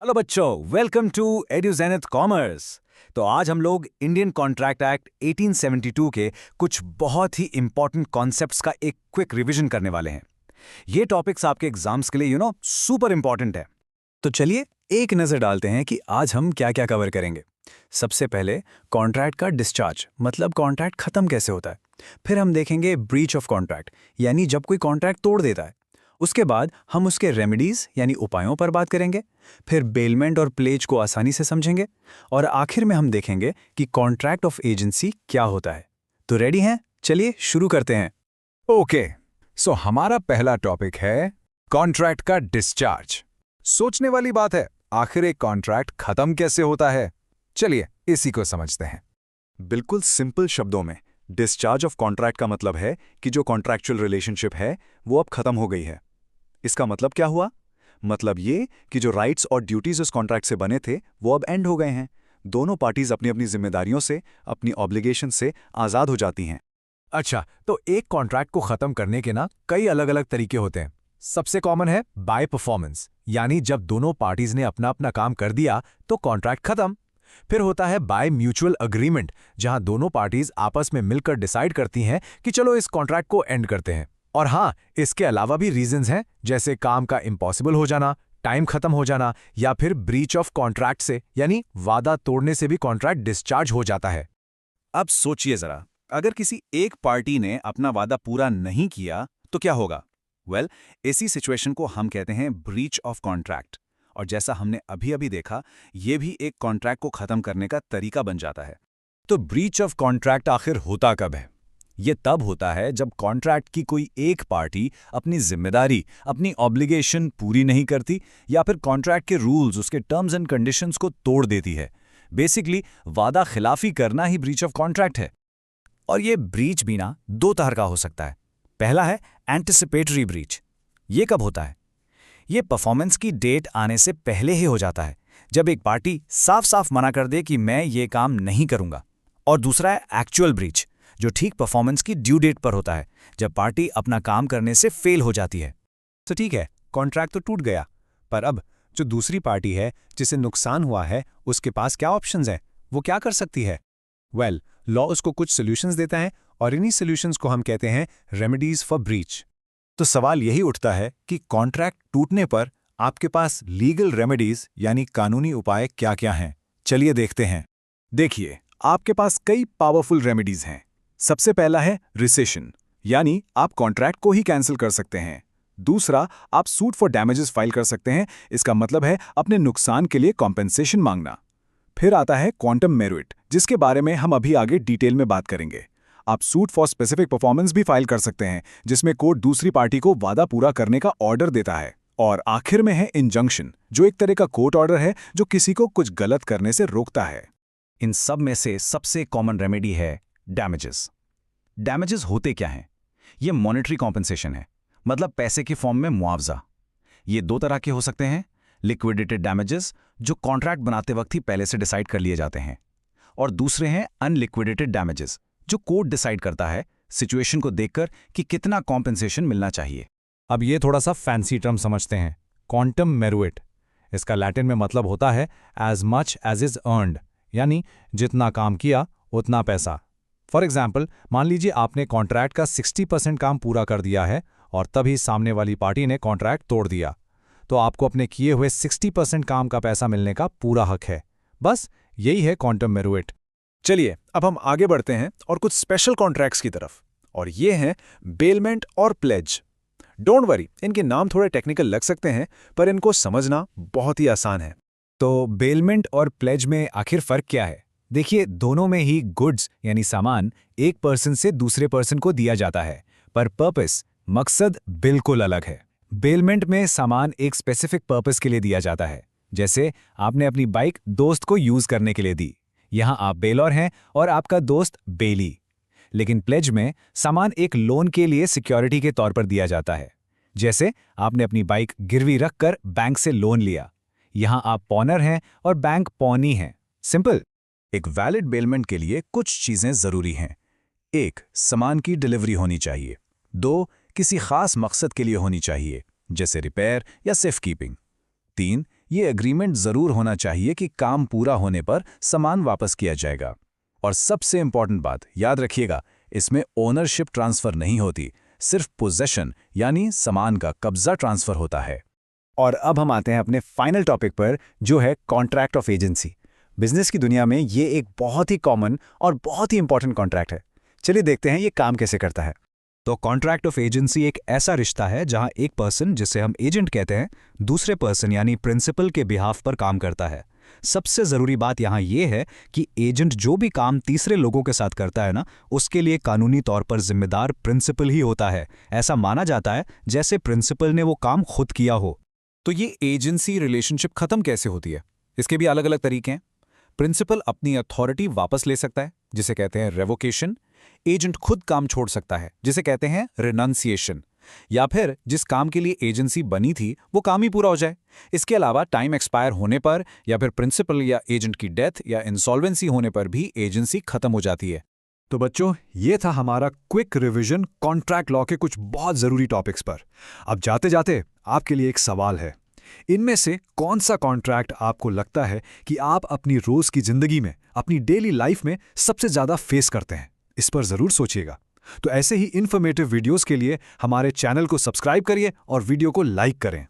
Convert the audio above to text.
Hello बच्चों, welcome to एड्यूजेनिथ commerce. तो आज हम लोग इंडियन कॉन्ट्रैक्ट एक्ट 1872 के कुछ बहुत ही इंपॉर्टेंट कॉन्सेप्ट्स का एक क्विक रिवीजन करने वाले हैं। ये टॉपिक्स आपके एग्जाम्स के लिए सुपर इंपॉर्टेंट है। तो चलिए एक नज़र डालते हैं कि आज हम क्या क्या कवर करेंगे। सबसे पहले कॉन्ट्रैक्ट का डिस्चार्ज, मतलब कॉन्ट्रैक्ट खत्म कैसे होता है। फिर हम देखेंगे ब्रीच ऑफ कॉन्ट्रैक्ट, यानी जब कोई कॉन्ट्रैक्ट तोड़ देता है। उसके बाद हम उसके रेमेडीज यानी उपायों पर बात करेंगे। फिर बेलमेंट और प्लेज को आसानी से समझेंगे। और आखिर में हम देखेंगे कि कॉन्ट्रैक्ट ऑफ एजेंसी क्या होता है। तो रेडी हैं? चलिए शुरू करते हैं। ओके, सो हमारा पहला टॉपिक है कॉन्ट्रैक्ट का डिस्चार्ज। सोचने वाली बात है, आखिर एक कॉन्ट्रैक्ट खत्म कैसे होता है। चलिए इसी को समझते हैं। बिल्कुल सिंपल शब्दों में डिस्चार्ज ऑफ कॉन्ट्रैक्ट का मतलब है कि जो कॉन्ट्रैक्चुअल रिलेशनशिप है वो अब खत्म हो गई है। इसका मतलब क्या हुआ? मतलब ये कि जो राइट्स और ड्यूटीज उस कॉन्ट्रैक्ट से बने थे वो अब एंड हो गए हैं। दोनों पार्टीज अपनी अपनी जिम्मेदारियों से, अपनी ऑब्लिगेशन से आज़ाद हो जाती हैं। अच्छा, तो एक कॉन्ट्रैक्ट को खत्म करने के कई अलग अलग तरीके होते हैं। सबसे कॉमन है बाय परफॉर्मेंस, यानी जब दोनों पार्टीज ने अपना अपना काम कर दिया तो कॉन्ट्रैक्ट खत्म। फिर होता है बाय म्यूचुअल अग्रीमेंट, जहां दोनों पार्टीज आपस में मिलकर डिसाइड करती हैं कि चलो इस कॉन्ट्रैक्ट को एंड करते हैं। और हाँ, इसके अलावा भी रीजंस हैं, जैसे काम का इम्पॉसिबल हो जाना, टाइम खत्म हो जाना, या फिर ब्रीच ऑफ कॉन्ट्रैक्ट से, यानी वादा तोड़ने से भी कॉन्ट्रैक्ट डिस्चार्ज हो जाता है। अब सोचिए जरा, अगर किसी एक पार्टी ने अपना वादा पूरा नहीं किया तो क्या होगा? ऐसी सिचुएशन को हम कहते हैं ब्रीच ऑफ कॉन्ट्रैक्ट। और जैसा हमने अभी अभी देखा, ये भी एक कॉन्ट्रैक्ट को खत्म करने का तरीका बन जाता है। तो ब्रीच ऑफ कॉन्ट्रैक्ट आखिर होता कब है? ये तब होता है जब कॉन्ट्रैक्ट की कोई एक पार्टी अपनी जिम्मेदारी, अपनी ऑब्लिगेशन पूरी नहीं करती, या फिर कॉन्ट्रैक्ट के रूल्स, उसके टर्म्स एंड कंडीशंस को तोड़ देती है। बेसिकली वादा खिलाफी करना ही ब्रीच ऑफ कॉन्ट्रैक्ट है। और ये ब्रीच भी दो तरह का हो सकता है। पहला है एंटिसिपेटरी ब्रीच। ये कब होता है? ये परफॉर्मेंस की डेट आने से पहले ही हो जाता है, जब एक पार्टी साफ साफ मना कर दे कि मैं ये काम नहीं करूंगा। और दूसरा है एक्चुअल ब्रीच, जो ठीक परफॉर्मेंस की ड्यू डेट पर होता है, जब पार्टी अपना काम करने से फेल हो जाती है। तो ठीक है, कॉन्ट्रैक्ट तो टूट गया, पर अब जो दूसरी पार्टी है जिसे नुकसान हुआ है, उसके पास क्या ऑप्शंस हैं? वो क्या कर सकती है? लॉ उसको कुछ सॉल्यूशंस देता है, और इन्हीं सॉल्यूशंस को हम कहते हैं रेमेडीज फॉर ब्रीच। तो सवाल यही उठता है कि कॉन्ट्रैक्ट टूटने पर आपके पास लीगल रेमेडीज यानी कानूनी उपाय क्या क्या हैं। चलिए देखते हैं। देखिए, आपके पास कई पावरफुल रेमेडीज हैं। सबसे पहला है रिसेशन, यानी आप कॉन्ट्रैक्ट को ही कैंसिल कर सकते हैं। दूसरा, आप सूट फॉर डैमेजेस फाइल कर सकते हैं। इसका मतलब है अपने नुकसान के लिए कॉम्पेंसेशन मांगना। फिर आता है क्वांटम मेरिट, जिसके बारे में हम अभी आगे डिटेल में बात करेंगे। आप सूट फॉर स्पेसिफिक परफॉर्मेंस भी फाइल कर सकते हैं, जिसमें कोर्ट दूसरी पार्टी को वादा पूरा करने का ऑर्डर देता है। और आखिर में है इंजंक्शन, जो एक तरह का कोर्ट ऑर्डर है जो किसी को कुछ गलत करने से रोकता है। इन सब में से सबसे कॉमन रेमेडी है डैमेजेस। डैमेजेस होते क्या हैं? ये मॉनेटरी कॉम्पेंसेशन है, मतलब पैसे के फॉर्म में मुआवजा। ये दो तरह के हो सकते हैं। लिक्विडेटेड डैमेजेस, जो कॉन्ट्रैक्ट बनाते वक्त ही पहले से डिसाइड कर लिए जाते हैं। और दूसरे हैं अनलिक्विडेटेड डैमेजेस, जो कोर्ट डिसाइड करता है सिचुएशन को देखकर कि कितना कॉम्पेंसेशन मिलना चाहिए। अब ये थोड़ा सा फैंसी टर्म समझते हैं, क्वांटम मेरुइट। इसका लैटिन में मतलब होता है as much as is earned, यानी जितना काम किया उतना पैसा। फॉर एग्जाम्पल, मान लीजिए आपने कॉन्ट्रैक्ट का 60% काम पूरा कर दिया है, और तभी सामने वाली पार्टी ने कॉन्ट्रैक्ट तोड़ दिया, तो आपको अपने किए हुए 60% काम का पैसा मिलने का पूरा हक है। बस यही है क्वांटम मेरुइट। चलिए अब हम आगे बढ़ते हैं और कुछ स्पेशल कॉन्ट्रैक्ट्स की तरफ, और ये हैं बेलमेंट और प्लेज। डोंट वरी, इनके नाम थोड़े टेक्निकल लग सकते हैं, पर इनको समझना बहुत ही आसान है। तो बेलमेंट और प्लेज में आखिर फर्क क्या है? देखिए, दोनों में ही गुड्स यानी सामान एक पर्सन से दूसरे पर्सन को दिया जाता है, पर पर्पस, मकसद बिल्कुल अलग है। बेलमेंट में सामान एक स्पेसिफिक पर्पस के लिए दिया जाता है, जैसे आपने अपनी बाइक दोस्त को यूज करने के लिए दी। यहां आप बेलर हैं और आपका दोस्त बेली। लेकिन प्लेज में सामान एक लोन के लिए सिक्योरिटी के तौर पर दिया जाता है, जैसे आपने अपनी बाइक गिरवी रखकर बैंक से लोन लिया। यहां आप पॉनर हैं और बैंक पॉनी है। सिंपल। एक वैलिड बेलमेंट के लिए कुछ चीजें जरूरी हैं। 1. सामान की डिलीवरी होनी चाहिए। 2. किसी खास मकसद के लिए होनी चाहिए, जैसे रिपेयर या सेफ कीपिंग। 3. ये एग्रीमेंट जरूर होना चाहिए कि काम पूरा होने पर सामान वापस किया जाएगा। और सबसे इंपॉर्टेंट बात याद रखिएगा, इसमें ओनरशिप ट्रांसफर नहीं होती, सिर्फ पोजेशन यानी सामान का कब्जा ट्रांसफर होता है। और अब हम आते हैं अपने फाइनल टॉपिक पर, जो है कॉन्ट्रैक्ट ऑफ एजेंसी। बिजनेस की दुनिया में ये एक बहुत ही कॉमन और बहुत ही इंपॉर्टेंट कॉन्ट्रैक्ट है। चलिए देखते हैं ये काम कैसे करता है। तो कॉन्ट्रैक्ट ऑफ एजेंसी एक ऐसा रिश्ता है जहां एक पर्सन, जिसे हम एजेंट कहते हैं, दूसरे पर्सन यानी प्रिंसिपल के बिहाफ पर काम करता है। सबसे जरूरी बात यहां यह है कि एजेंट जो भी काम तीसरे लोगों के साथ करता है ना, उसके लिए कानूनी तौर पर जिम्मेदार प्रिंसिपल ही होता है। ऐसा माना जाता है जैसे प्रिंसिपल ने वो काम खुद किया हो। तो ये एजेंसी रिलेशनशिप खत्म कैसे होती है? इसके भी अलग अलग तरीके हैं। प्रिंसिपल अपनी अथॉरिटी वापस ले सकता है, जिसे कहते हैं रेवोकेशन। एजेंट खुद काम छोड़ सकता है, जिसे कहते हैं रिनंसिएशन। या फिर जिस काम के लिए एजेंसी बनी थी वो काम ही पूरा हो जाए। इसके अलावा टाइम एक्सपायर होने पर या फिर प्रिंसिपल या एजेंट की डेथ या इंसॉल्वेंसी होने पर भी एजेंसी खत्म हो जाती है। तो बच्चों, ये था हमारा क्विक रिवीजन कॉन्ट्रैक्ट लॉ के कुछ बहुत जरूरी टॉपिक्स पर। अब जाते जाते आपके लिए एक सवाल है, इनमें से कौन सा कॉन्ट्रैक्ट आपको लगता है कि आप अपनी रोज की जिंदगी में, अपनी डेली लाइफ में सबसे ज्यादा फेस करते हैं? इस पर जरूर सोचिएगा। तो ऐसे ही इन्फॉर्मेटिव वीडियोस के लिए हमारे चैनल को सब्सक्राइब करिए और वीडियो को लाइक करें।